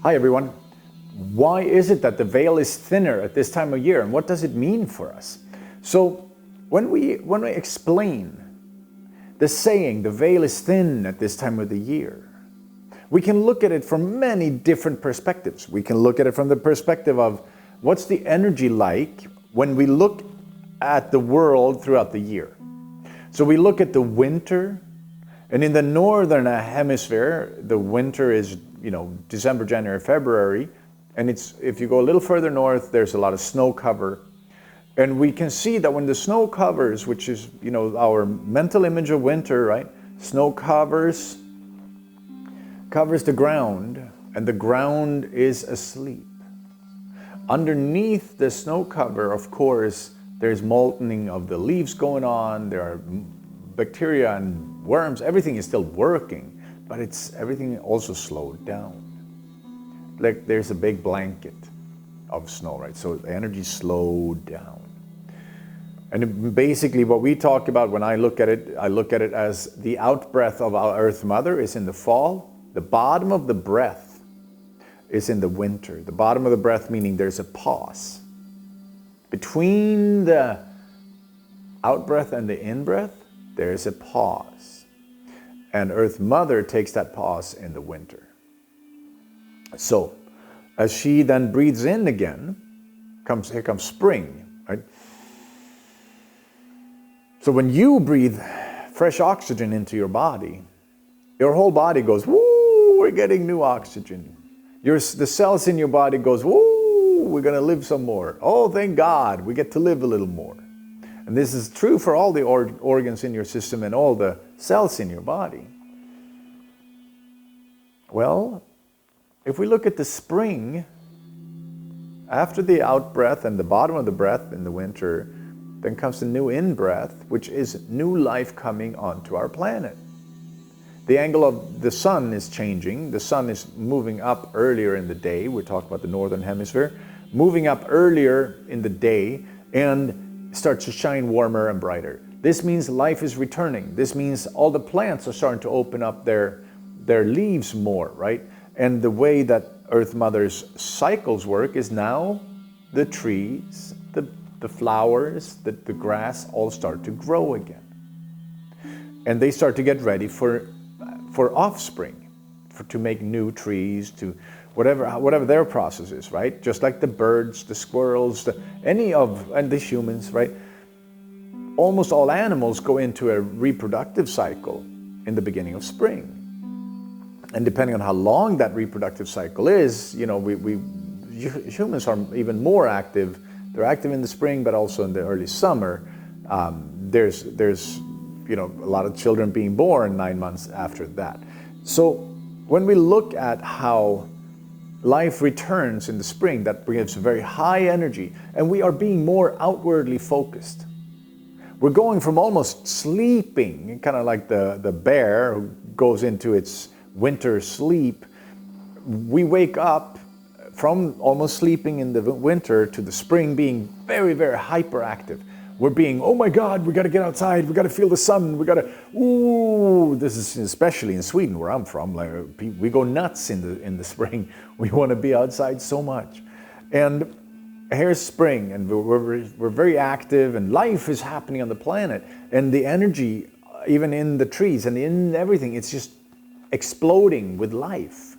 Hi everyone. Why is it that the veil is thinner at this time of year, and what does it mean for us? So when we explain the saying, the veil is thin at this time of the year, we can look at it from many different perspectives. We can look at it from the perspective of what's the energy like when we look at the world throughout the year. So we look at the winter, and in the northern hemisphere, the winter is, December, January, February, and if you go a little further north, there's a lot of snow cover. And we can see that when the snow covers, which is, our mental image of winter, right? Snow covers the ground, and the ground is asleep. Underneath the snow cover, of course, there's moltening of the leaves going on. There are bacteria and worms. Everything is still working, but everything also slowed down. Like there's a big blanket of snow, right? So the energy slowed down. And basically what we talk about when I look at it as the out-breath of our Earth Mother is in the fall. The bottom of the breath is in the winter. The bottom of the breath meaning there's a pause. Between the out-breath and the in-breath, there's a pause. And Earth Mother takes that pause in the winter. So, as she then breathes in again, here comes spring, right? So when you breathe fresh oxygen into your body, your whole body goes, woo, we're getting new oxygen. The cells in your body goes, woo, we're gonna live some more. Oh, thank God, we get to live a little more. And this is true for all the organs in your system and all the cells in your body. Well, if we look at the spring, after the out-breath and the bottom of the breath in the winter, then comes the new in-breath, which is new life coming onto our planet. The angle of the sun is changing. The sun is moving up earlier in the day. We're talking about the northern hemisphere. Moving up earlier in the day and starts to shine warmer and brighter. This means life is returning. This means all the plants are starting to open up their leaves more, right? And the way that Earth Mother's cycles work is now the trees, the flowers, the grass all start to grow again. And they start to get ready for offspring, to make new trees, to whatever their process is, right? Just like the birds, the squirrels, and the humans, right? Almost all animals go into a reproductive cycle in the beginning of spring. And depending on how long that reproductive cycle is, humans are even more active. They're active in the spring, but also in the early summer. There's a lot of children being born 9 months after that. So when we look at how life returns in the spring, that brings very high energy, and we are being more outwardly focused. We're going from almost sleeping, kind of like the bear who goes into its winter sleep. We wake up from almost sleeping in the winter to the spring being very, very hyperactive. We're being, oh my God, we got to get outside. We got to feel the sun. This is especially in Sweden where I'm from. Like, we go nuts in the spring. We want to be outside so much. And here's spring, and we're very active, and life is happening on the planet. And the energy, even in the trees and in everything, it's just exploding with life.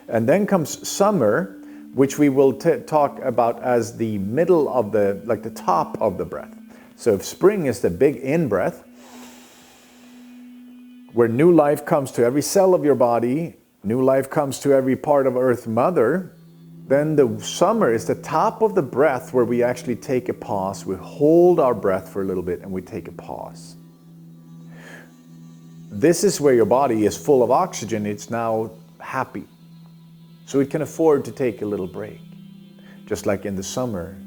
And then comes summer, which we will talk about as the middle of the top of the breath. So if spring is the big in-breath, where new life comes to every cell of your body, new life comes to every part of Earth Mother, then the summer is the top of the breath where we actually take a pause. We hold our breath for a little bit and we take a pause. This is where your body is full of oxygen. It's now happy. So it can afford to take a little break. Just like in the summer,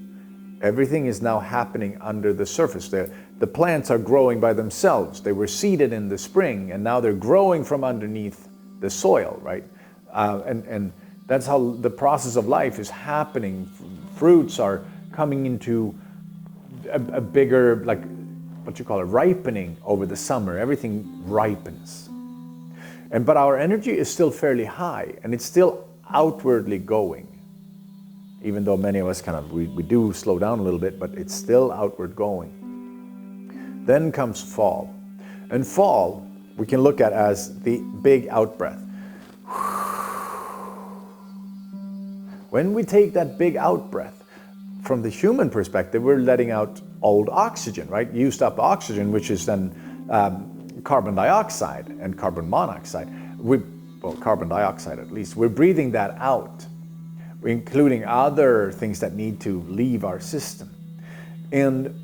everything is now happening under the surface. The plants are growing by themselves. They were seeded in the spring, and now they're growing from underneath the soil, right? And that's how the process of life is happening. Fruits are coming into a bigger, like what you call a ripening over the summer. Everything ripens. But our energy is still fairly high, and it's still outwardly going. Even though many of us we do slow down a little bit, but it's still outward going. Then comes fall. And fall, we can look at as the big out-breath. When we take that big out-breath, from the human perspective, we're letting out old oxygen, right? Used up oxygen, which is then carbon dioxide and carbon monoxide. Carbon dioxide at least. We're breathing that out, including other things that need to leave our system. And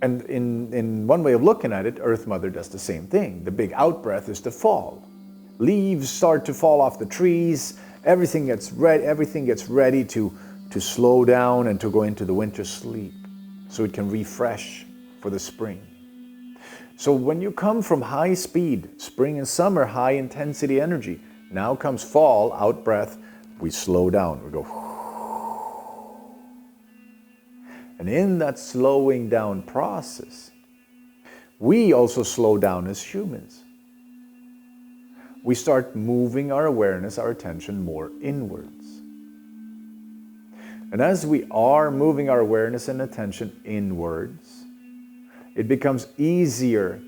in one way of looking at it, Earth Mother does the same thing. The big out-breath is the fall. Leaves start to fall off the trees. Everything gets ready to slow down and to go into the winter sleep, so it can refresh for the spring. So when you come from high speed, spring and summer, high intensity energy, now comes fall, out breath, we slow down, we go. And in that slowing down process, we also slow down as humans. We start moving our awareness, our attention more inwards. And as we are moving our awareness and attention inwards, it becomes easier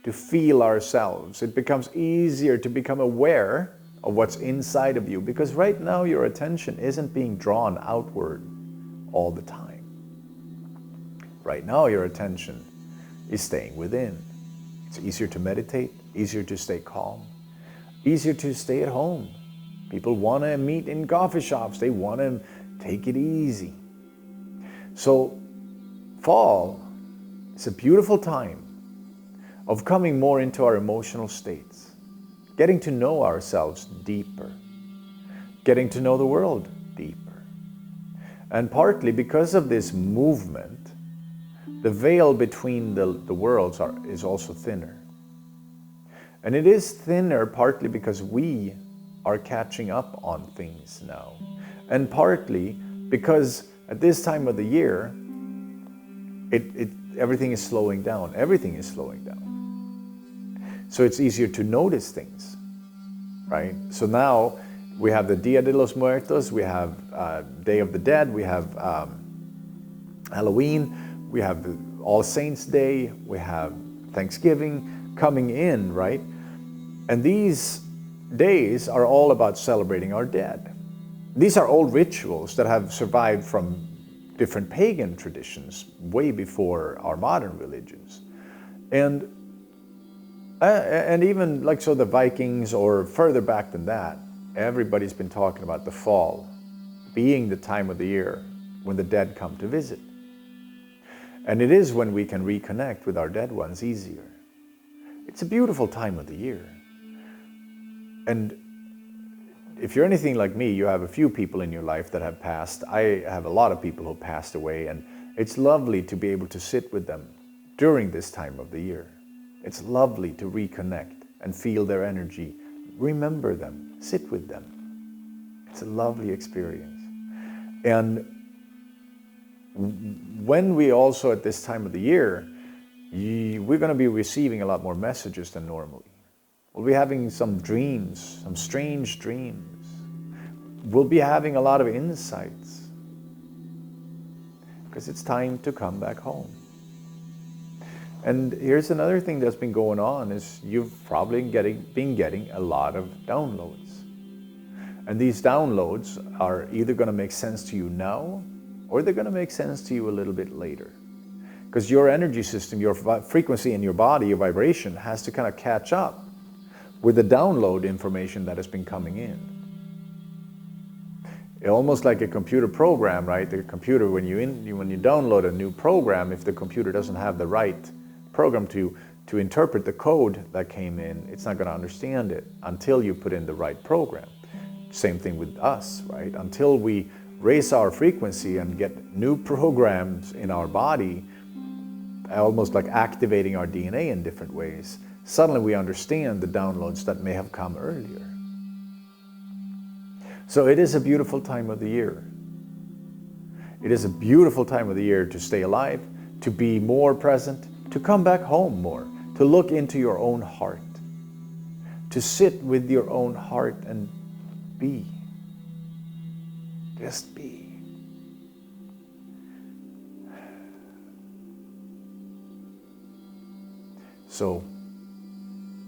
to feel ourselves. It becomes easier to become aware of what's inside of you, because right now your attention isn't being drawn outward all the time. Right now your attention is staying within. It's easier to meditate, easier to stay calm, easier to stay at home. People want to meet in coffee shops. They want to take it easy. So fall is a beautiful time of coming more into our emotional states, getting to know ourselves deeper, getting to know the world deeper. And partly because of this movement, the veil between the worlds is also thinner. And it is thinner partly because we are catching up on things now. And partly because at this time of the year, everything is slowing down. Everything is slowing down. So it's easier to notice things, right? So now we have the Dia de los Muertos, we have Day of the Dead, we have Halloween, we have the All Saints Day, we have Thanksgiving coming in, right? And these days are all about celebrating our dead. These are old rituals that have survived from different pagan traditions way before our modern religions. And even like so the Vikings or further back than that, everybody's been talking about the fall being the time of the year when the dead come to visit. And it is when we can reconnect with our dead ones easier. It's a beautiful time of the year. And if you're anything like me, you have a few people in your life that have passed. I have a lot of people who passed away, and it's lovely to be able to sit with them during this time of the year. It's lovely to reconnect and feel their energy. Remember them, sit with them. It's a lovely experience. And when we also at this time of the year, we're going to be receiving a lot more messages than normally. We'll be having some dreams, some strange dreams. We'll be having a lot of insights because it's time to come back home. And here's another thing that's been going on is you've probably been getting a lot of downloads. And these downloads are either going to make sense to you now or they're going to make sense to you a little bit later. Because your energy system, your frequency in your body, your vibration has to kind of catch up with the download information that has been coming in. Almost like a computer program, right? The computer, when you download a new program, if the computer doesn't have the right program to interpret the code that came in, it's not going to understand it until you put in the right program. Same thing with us, right? Until we raise our frequency and get new programs in our body, almost like activating our DNA in different ways, suddenly we understand the downloads that may have come earlier. So it is a beautiful time of the year. It is a beautiful time of the year to stay alive, to be more present, to come back home more, to look into your own heart, to sit with your own heart and be. Just be. So,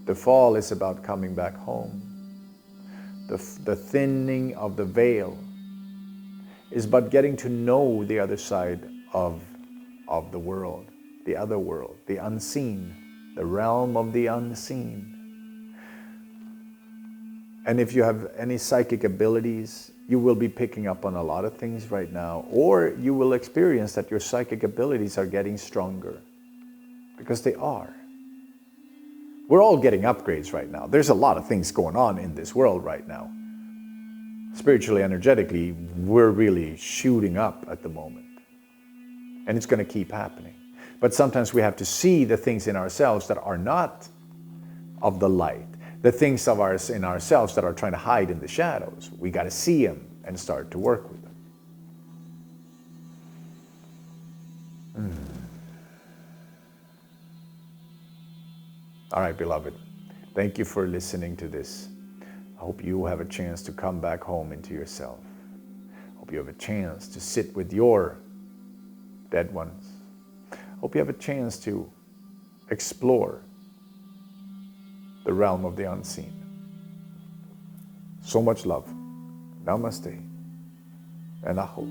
the fall is about coming back home. The thinning of the veil is about getting to know the other side of the world, the other world, the unseen, the realm of the unseen. And if you have any psychic abilities, you will be picking up on a lot of things right now, or you will experience that your psychic abilities are getting stronger, because they are. We're all getting upgrades right now. There's a lot of things going on in this world right now. Spiritually, energetically, we're really shooting up at the moment. And it's going to keep happening. But sometimes we have to see the things in ourselves that are not of the light. The things of ours in ourselves that are trying to hide in the shadows. We got to see them and start to work with them. All right, beloved. Thank you for listening to this. I hope you have a chance to come back home into yourself. I hope you have a chance to sit with your dead ones. I hope you have a chance to explore the realm of the unseen. So much love. Namaste and aho.